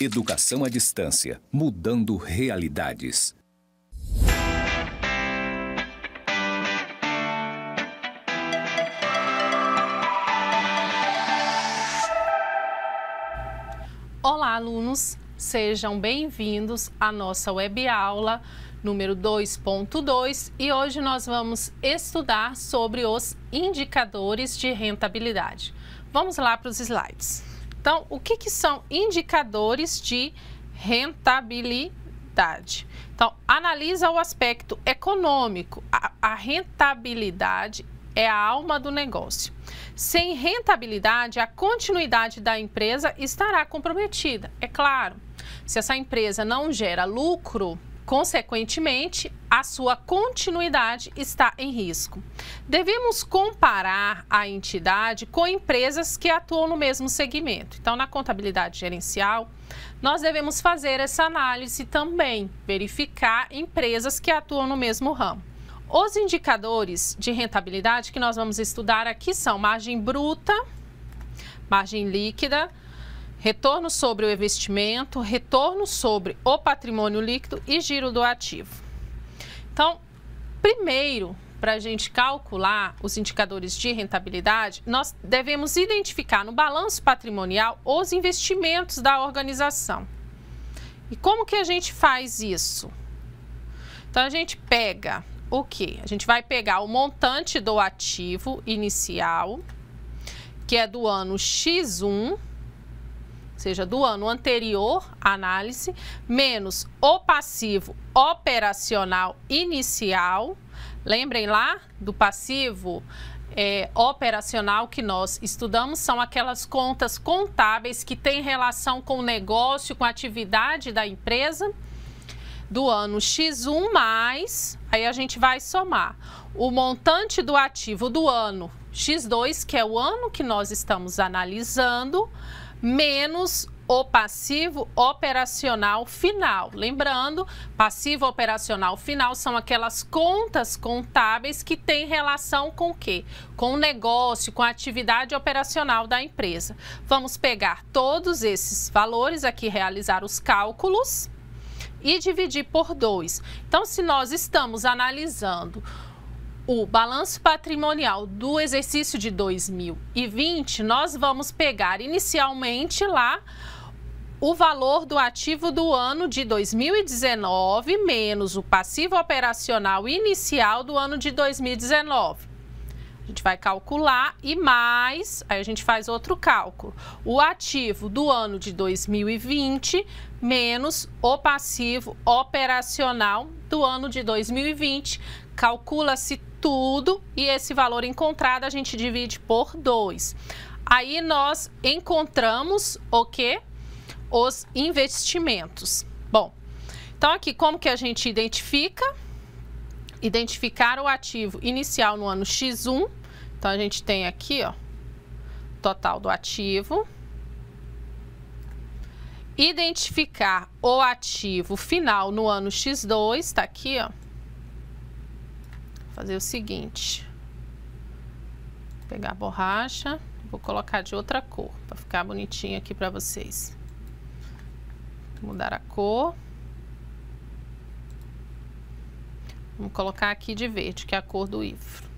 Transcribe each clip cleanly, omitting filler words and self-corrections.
Educação à distância, mudando realidades. Olá, alunos! Sejam bem-vindos à nossa web aula número 2.2 e hoje nós vamos estudar sobre os indicadores de rentabilidade. Vamos lá para os slides. Então, o que são indicadores de rentabilidade? Então, analisa o aspecto econômico. A rentabilidade é a alma do negócio. Sem rentabilidade, a continuidade da empresa estará comprometida. É claro, se essa empresa não gera lucro, consequentemente, a sua continuidade está em risco. Devemos comparar a entidade com empresas que atuam no mesmo segmento. Então, na contabilidade gerencial, nós devemos fazer essa análise também, verificar empresas que atuam no mesmo ramo. Os indicadores de rentabilidade que nós vamos estudar aqui são margem bruta, margem líquida, retorno sobre o investimento, retorno sobre o patrimônio líquido e giro do ativo. Então, primeiro, para a gente calcular os indicadores de rentabilidade, nós devemos identificar no balanço patrimonial os investimentos da organização. E como que a gente faz isso? Então, a gente pega o quê? A gente vai pegar o montante do ativo inicial, que é do ano X1, ou seja, do ano anterior à análise, menos o passivo operacional inicial. Lembrem lá do passivo operacional que nós estudamos, são aquelas contas contábeis que têm relação com o negócio, com a atividade da empresa. Do ano X1 mais, aí a gente vai somar o montante do ativo do ano X2, que é o ano que nós estamos analisando, menos o passivo operacional final. Lembrando, passivo operacional final são aquelas contas contábeis que têm relação com o quê? Com o negócio, com a atividade operacional da empresa. Vamos pegar todos esses valores aqui, realizar os cálculos e dividir por 2. Então, se nós estamos analisando o balanço patrimonial do exercício de 2020, nós vamos pegar inicialmente lá o valor do ativo do ano de 2019 menos o passivo operacional inicial do ano de 2019. A gente vai calcular e mais, aí a gente faz outro cálculo. O ativo do ano de 2020 menos o passivo operacional do ano de 2020. Calcula-se tudo e esse valor encontrado a gente divide por 2. Aí nós encontramos o quê? Os investimentos. Bom, então aqui como que a gente identifica? Identificar o ativo inicial no ano X1. Então, a gente tem aqui, ó, total do ativo. Identificar o ativo final no ano X2, tá aqui, ó. Vou fazer o seguinte. Vou pegar a borracha, vou colocar de outra cor, para ficar bonitinho aqui para vocês. Vou mudar a cor. Vamos colocar aqui de verde, que é a cor do livro,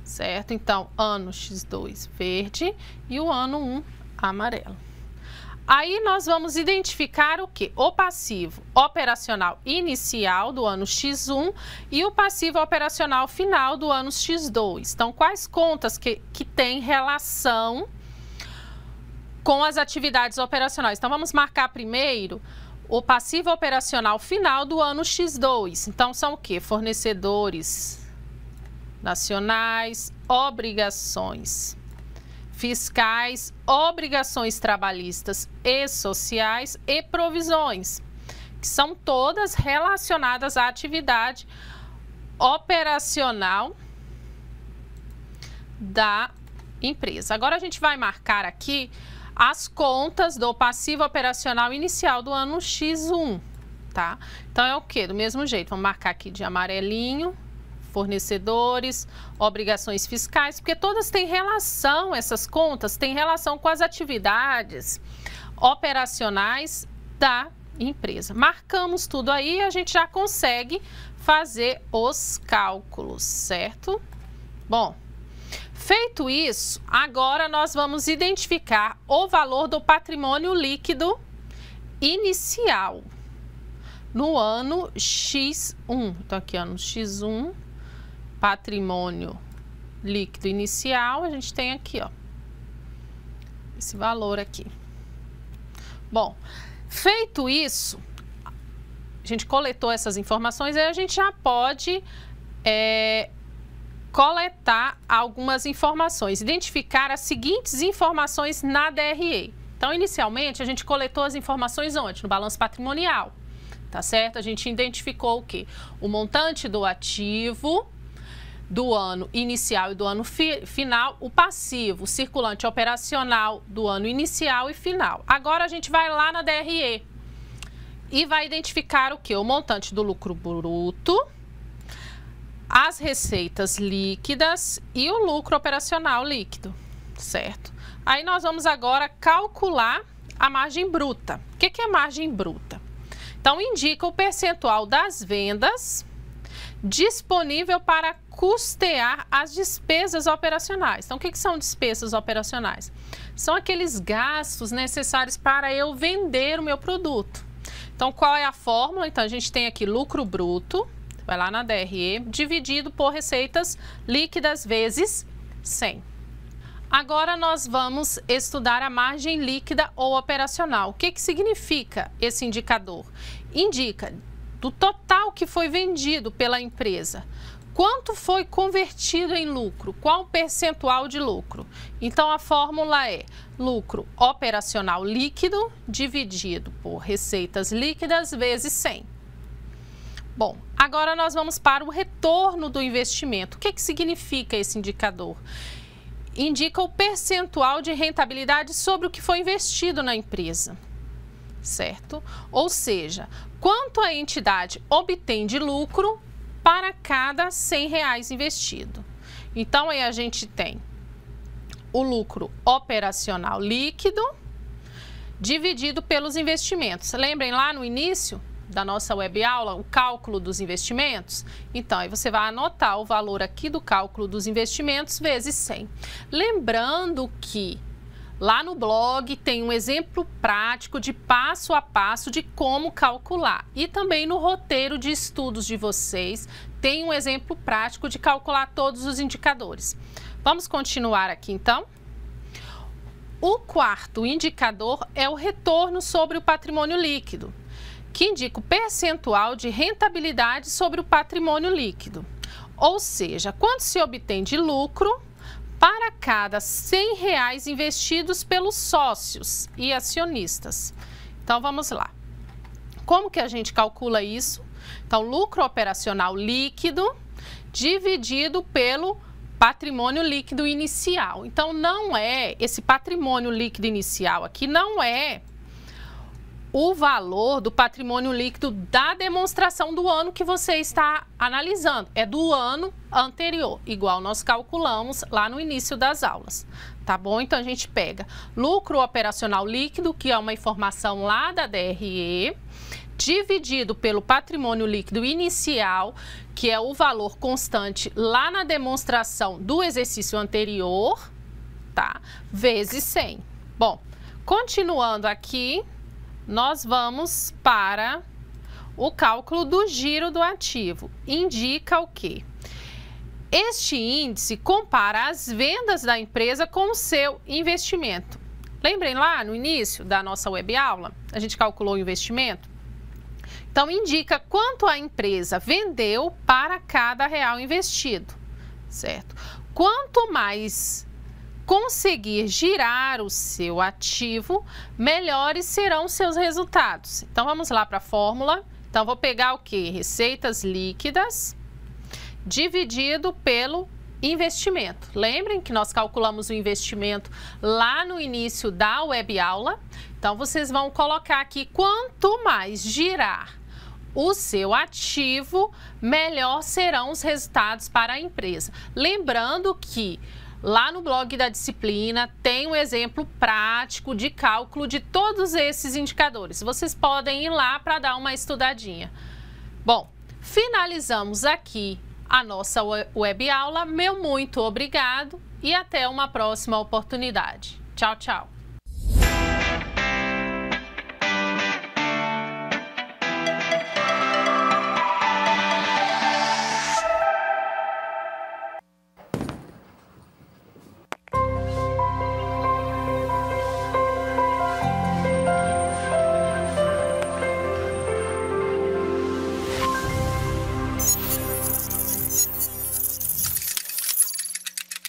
certo? Então, ano X2 verde e o ano 1 amarelo. Aí nós vamos identificar o quê? O passivo operacional inicial do ano X1 e o passivo operacional final do ano X2. Então, quais contas que têm relação com as atividades operacionais? Então, vamos marcar primeiro o passivo operacional final do ano X2. Então, são o quê? Fornecedores nacionais, obrigações fiscais, obrigações trabalhistas e sociais e provisões, que são todas relacionadas à atividade operacional da empresa. Agora, a gente vai marcar aqui as contas do passivo operacional inicial do ano X1, tá? Então, é o quê? Do mesmo jeito, vamos marcar aqui de amarelinho, fornecedores, obrigações fiscais, porque todas têm relação, essas contas têm relação com as atividades operacionais da empresa. Marcamos tudo aí e a gente já consegue fazer os cálculos, certo? Bom, feito isso, agora nós vamos identificar o valor do patrimônio líquido inicial no ano X1. Então, aqui, ano X1, patrimônio líquido inicial, a gente tem aqui, ó, esse valor aqui. Bom, feito isso, a gente coletou essas informações, aí a gente já pode coletar algumas informações, identificar as seguintes informações na DRE. Então, inicialmente, a gente coletou as informações onde? No balanço patrimonial, tá certo? A gente identificou o quê? O montante do ativo do ano inicial e do ano final, o passivo, o circulante operacional do ano inicial e final. Agora, a gente vai lá na DRE e vai identificar o quê? O montante do lucro bruto, as receitas líquidas e o lucro operacional líquido, certo? Aí nós vamos agora calcular a margem bruta. O que é margem bruta? Então, indica o percentual das vendas disponível para custear as despesas operacionais. Então, o que são despesas operacionais? São aqueles gastos necessários para eu vender o meu produto. Então, qual é a fórmula? Então, a gente tem aqui lucro bruto, vai lá na DRE, dividido por receitas líquidas vezes 100. Agora nós vamos estudar a margem líquida ou operacional. O que significa esse indicador? Indica do total que foi vendido pela empresa, quanto foi convertido em lucro, qual o percentual de lucro. Então a fórmula é lucro operacional líquido dividido por receitas líquidas vezes 100. Bom, agora nós vamos para o retorno do investimento. O que significa esse indicador? Indica o percentual de rentabilidade sobre o que foi investido na empresa, certo? Ou seja, quanto a entidade obtém de lucro para cada R$100 investido. Então, aí a gente tem o lucro operacional líquido dividido pelos investimentos. Lembrem lá no início da nossa web aula, o cálculo dos investimentos? Então, aí você vai anotar o valor aqui do cálculo dos investimentos vezes 100. Lembrando que lá no blog tem um exemplo prático de passo a passo de como calcular. E também no roteiro de estudos de vocês tem um exemplo prático de calcular todos os indicadores. Vamos continuar aqui então? O quarto indicador é o retorno sobre o patrimônio líquido, que indica o percentual de rentabilidade sobre o patrimônio líquido. Ou seja, quanto se obtém de lucro para cada R$100 investidos pelos sócios e acionistas. Então, vamos lá. Como que a gente calcula isso? Então, lucro operacional líquido dividido pelo patrimônio líquido inicial. Então, não é esse patrimônio líquido inicial aqui, não é o valor do patrimônio líquido da demonstração do ano que você está analisando. É do ano anterior, igual nós calculamos lá no início das aulas, tá bom? Então, a gente pega lucro operacional líquido, que é uma informação lá da DRE, dividido pelo patrimônio líquido inicial, que é o valor constante lá na demonstração do exercício anterior, tá? Vezes 100. Bom, continuando aqui, nós vamos para o cálculo do giro do ativo. Indica o quê? Este índice compara as vendas da empresa com o seu investimento. Lembrem lá no início da nossa web aula, a gente calculou o investimento? Então, indica quanto a empresa vendeu para cada R$1 investido, certo? Quanto mais conseguir girar o seu ativo, melhores serão seus resultados. Então, vamos lá para a fórmula. Então, vou pegar o quê? Receitas líquidas dividido pelo investimento. Lembrem que nós calculamos o investimento lá no início da web aula. Então, vocês vão colocar aqui quanto mais girar o seu ativo, melhor serão os resultados para a empresa. Lembrando que Lá no blog da disciplina tem um exemplo prático de cálculo de todos esses indicadores. Vocês podem ir lá para dar uma estudadinha. Bom, finalizamos aqui a nossa web aula. Meu muito obrigado e até uma próxima oportunidade. Tchau, tchau.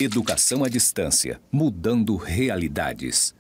Educação à distância, mudando realidades.